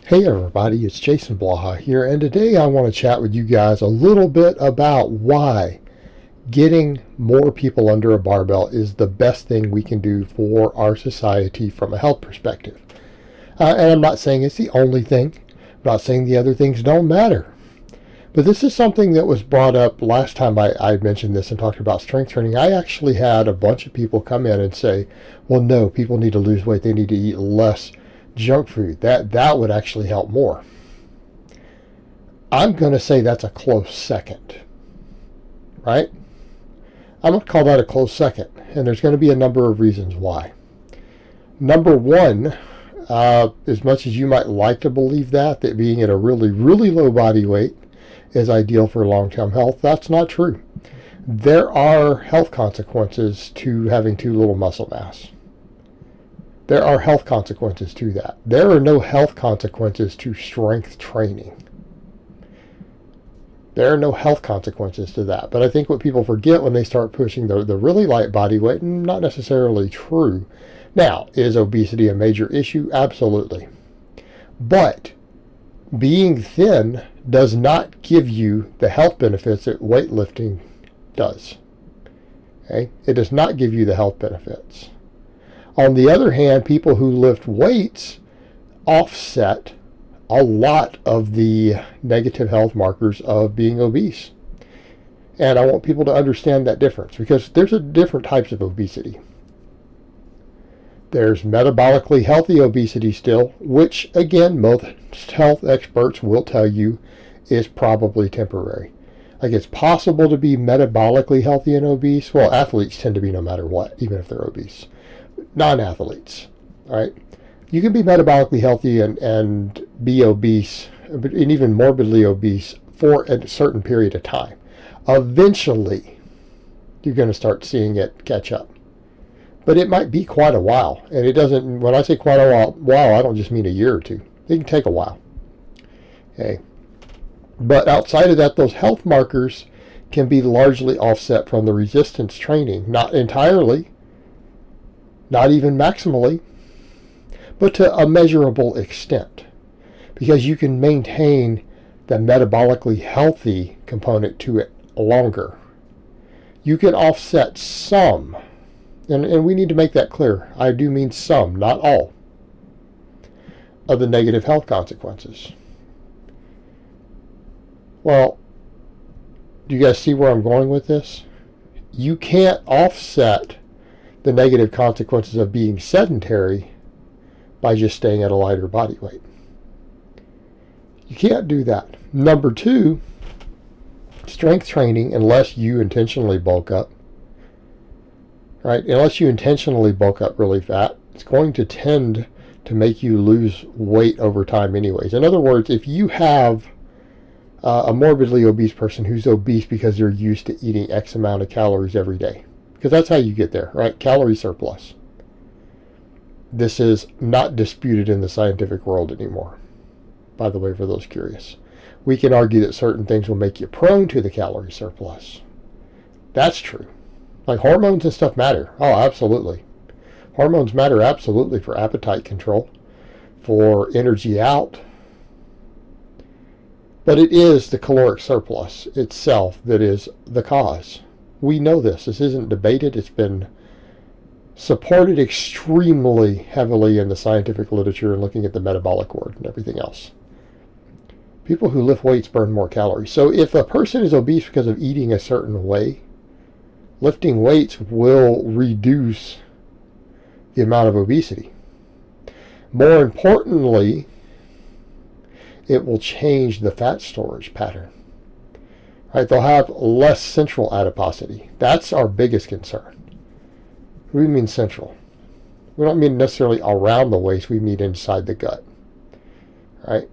Hey everybody, it's Jason Blaha here, and today I want to chat with you guys a little bit about why getting more people under a barbell is the best thing we can do for our society from a health perspective. And I'm not saying it's the only thing. I'm not saying the other things don't matter. But this is something that was brought up last time I mentioned this and talked about strength training. I actually had a bunch of people come in and say, well, no, people need to lose weight. They need to eat less junk food. That would actually help more. I'm going to say that's a close second, right? I'm going to call that a close second, and there's going to be a number of reasons why. Number one, as much as you might like to believe that being at a really, really low body weight is ideal for long-term health, that's not true. There are health consequences to having too little muscle mass. There are health consequences to that. There are no health consequences to strength training. There are no health consequences to that. But I think what people forget when they start pushing the really light body weight, not necessarily true. Now, is obesity a major issue? Absolutely. But being thin does not give you the health benefits that weightlifting does. Okay? It does not give you the health benefits. On the other hand, people who lift weights offset a lot of the negative health markers of being obese. And I want people to understand that difference, because there's different types of obesity. There's metabolically healthy obesity still, which again, most health experts will tell you is probably temporary. Like, it's possible to be metabolically healthy and obese. Well, athletes tend to be no matter what, even if they're obese. Non-athletes, right? You can be metabolically healthy and be obese, and even morbidly obese for a certain period of time. Eventually, you're going to start seeing it catch up. But it might be quite a while. And it doesn't, when I say quite a while, I don't just mean a year or two. It can take a while. Okay. But outside of that, those health markers can be largely offset from the resistance training. Not entirely, not even maximally, but to a measurable extent. Because you can maintain the metabolically healthy component to it longer. You can offset some, and we need to make that clear. I do mean some, not all, of the negative health consequences. Well, do you guys see where I'm going with this? You can't offset the negative consequences of being sedentary by just staying at a lighter body weight. You can't do that. Number two, strength training, unless you intentionally bulk up, right? Unless you intentionally bulk up really fat, it's going to tend to make you lose weight over time anyways. In other words, if you have a morbidly obese person who's obese because they're used to eating X amount of calories every day, because that's how you get there, right? Calorie surplus. This is not disputed in the scientific world anymore, by the way, for those curious. We can argue that certain things will make you prone to the calorie surplus. That's true. Like hormones and stuff matter. Oh, absolutely. Hormones matter absolutely for appetite control, for energy out. But it is the caloric surplus itself that is the cause. We know this. This isn't debated. It's been supported extremely heavily in the scientific literature and looking at the metabolic ward and everything else. People who lift weights burn more calories. So if a person is obese because of eating a certain way, lifting weights will reduce the amount of obesity. More importantly, it will change the fat storage pattern. Right? They'll have less central adiposity. That's our biggest concern. What do we mean central? We don't mean necessarily around the waist. We mean inside the gut. Right?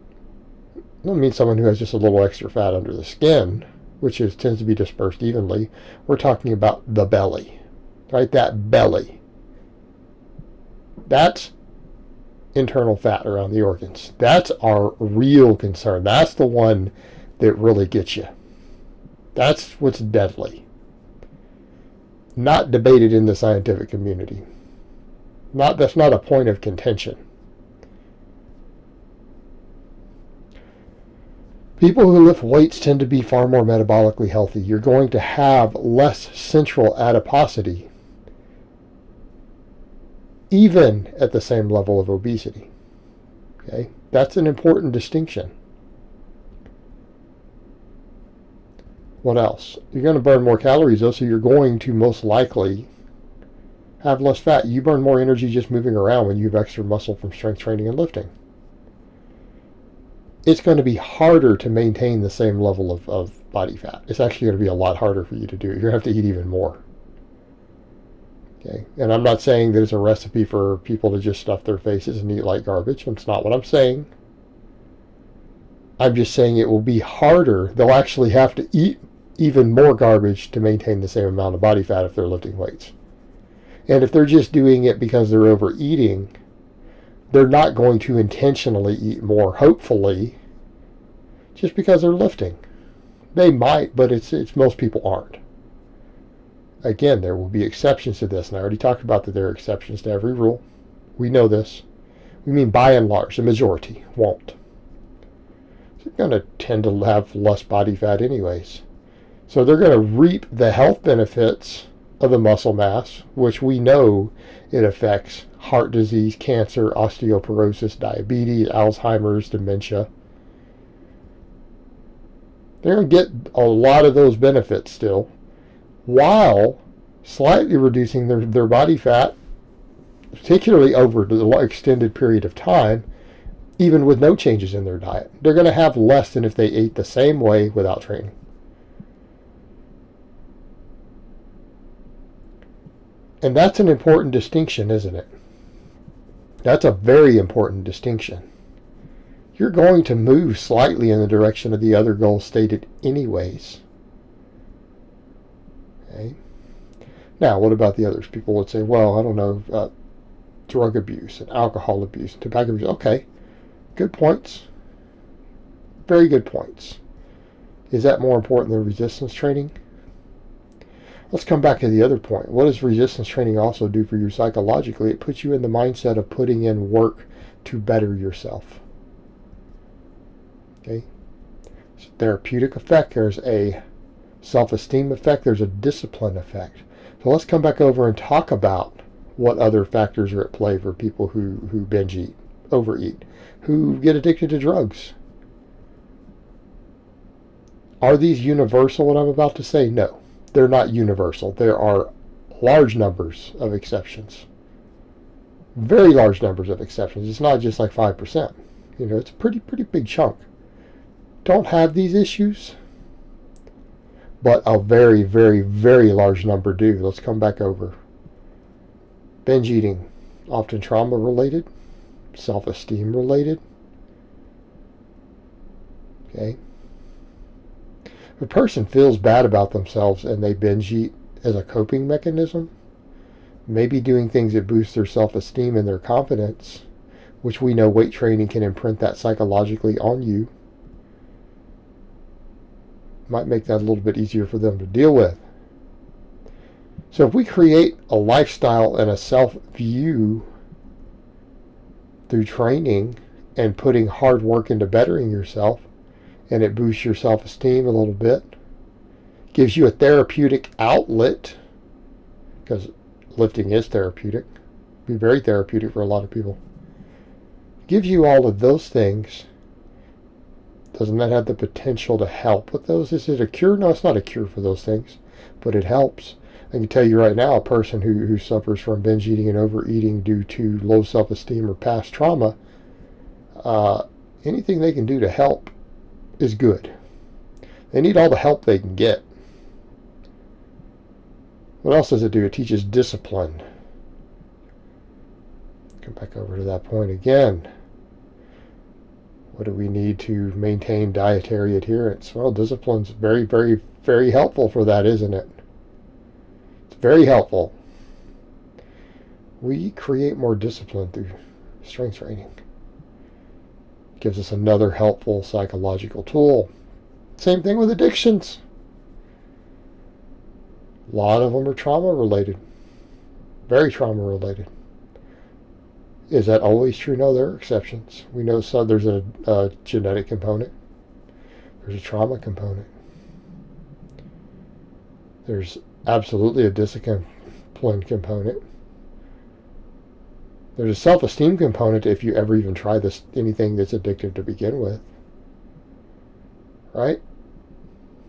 We don't mean someone who has just a little extra fat under the skin, which tends to be dispersed evenly. We're talking about the belly. Right? That belly. That's internal fat around the organs. That's our real concern. That's the one that really gets you. That's what's deadly. Not debated in the scientific community. That's not a point of contention. People who lift weights tend to be far more metabolically healthy. You're going to have less central adiposity, even at the same level of obesity. Okay? That's an important distinction. What else? You're going to burn more calories, though, so you're going to most likely have less fat. You burn more energy just moving around when you have extra muscle from strength training and lifting. It's going to be harder to maintain the same level of body fat. It's actually going to be a lot harder for you to do. You're going to have to eat even more. Okay? And I'm not saying that it's a recipe for people to just stuff their faces and eat like garbage. That's not what I'm saying. I'm just saying it will be harder. They'll actually have to eat even more garbage to maintain the same amount of body fat if they're lifting weights. And if they're just doing it because they're overeating, they're not going to intentionally eat more, hopefully, just because they're lifting. They might, but it's most people aren't. Again, there will be exceptions to this, and I already talked about that there are exceptions to every rule. We know this. We mean by and large, the majority won't. So they're going to tend to have less body fat anyways. So they're going to reap the health benefits of the muscle mass, which we know it affects heart disease, cancer, osteoporosis, diabetes, Alzheimer's, dementia. They're going to get a lot of those benefits still, while slightly reducing their body fat, particularly over the extended period of time, even with no changes in their diet. They're going to have less than if they ate the same way without training. And that's an important distinction, isn't it? That's a very important distinction. You're going to move slightly in the direction of the other goal stated anyways. Okay. Now, what about the others? People would say, well, I don't know, drug abuse and alcohol abuse and tobacco abuse. Okay, good points. Very good points. Is that more important than resistance training? Let's come back to the other point. What does resistance training also do for you psychologically? It puts you in the mindset of putting in work to better yourself. Okay? There's a therapeutic effect. There's a self-esteem effect. There's a discipline effect. So let's come back over and talk about what other factors are at play for people who binge eat, overeat, who get addicted to drugs. Are these universal, what I'm about to say? No. They're not universal. There are large numbers of exceptions. Very large numbers of exceptions. It's not just like 5%. It's a pretty big chunk. Don't have these issues, but a very, very, very large number do. Let's come back over. Binge eating, often trauma related, self-esteem related. Okay. If a person feels bad about themselves and they binge eat as a coping mechanism, maybe doing things that boost their self-esteem and their confidence, which we know weight training can imprint that psychologically on you, might make that a little bit easier for them to deal with. So if we create a lifestyle and a self-view through training and putting hard work into bettering yourself, and it boosts your self-esteem a little bit, gives you a therapeutic outlet, because lifting is therapeutic, be very therapeutic for a lot of people, gives you all of those things. Doesn't that have the potential to help with those? Is it a cure? No, it's not a cure for those things, but it helps. I can tell you right now, a person who suffers from binge eating and overeating due to low self-esteem or past trauma, anything they can do to help is good. They need all the help they can get. What else does it do? It teaches discipline. Come back over to that point again. What do we need to maintain dietary adherence? Well, discipline's very, very, very helpful for that, isn't it? It's very helpful. We create more discipline through strength training. Gives us another helpful psychological tool. Same thing with addictions. A lot of them are trauma related. Very trauma related. Is that always true? No, there are exceptions. We know there's a genetic component. There's a trauma component. There's absolutely a discipline component. There's a self-esteem component if you ever even try anything that's addictive to begin with. Right?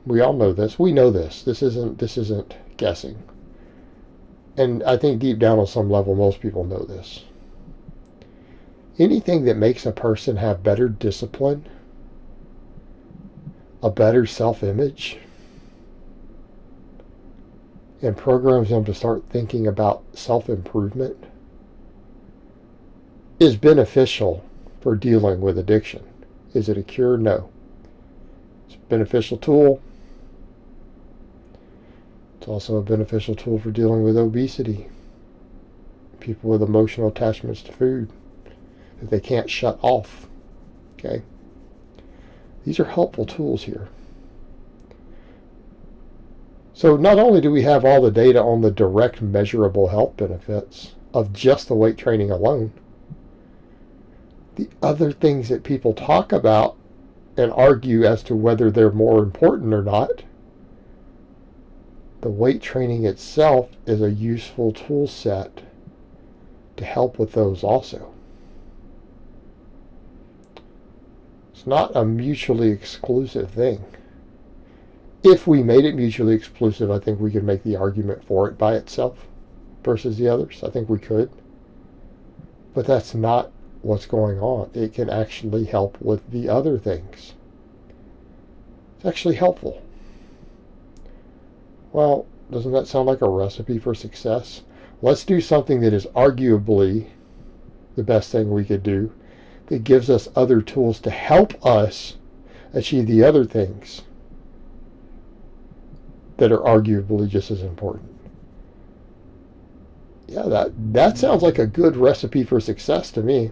We all know this. We know this. This isn't guessing. And I think deep down on some level, most people know this. Anything that makes a person have better discipline, a better self-image, and programs them to start thinking about self-improvement is beneficial for dealing with addiction. Is it a cure? No. It's a beneficial tool. It's also a beneficial tool for dealing with obesity. People with emotional attachments to food that they can't shut off. Okay? These are helpful tools here. So not only do we have all the data on the direct measurable health benefits of just the weight training alone, the other things that people talk about and argue as to whether they're more important or not, the weight training itself is a useful tool set to help with those also. It's not a mutually exclusive thing. If we made it mutually exclusive, I think we could make the argument for it by itself versus the others. I think we could. But that's not what's going on. It can actually help with the other things. It's actually helpful. Well, doesn't that sound like a recipe for success? Let's do something that is arguably the best thing we could do, that gives us other tools to help us achieve the other things that are arguably just as important. Yeah, that sounds like a good recipe for success to me.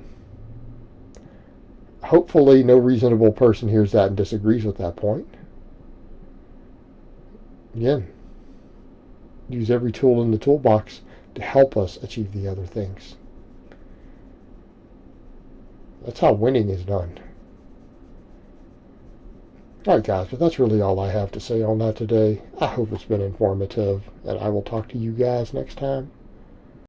Hopefully no reasonable person hears that and disagrees with that point. Again, use every tool in the toolbox to help us achieve the other things. That's how winning is done. Alright guys, but that's really all I have to say on that today. I hope it's been informative, and I will talk to you guys next time.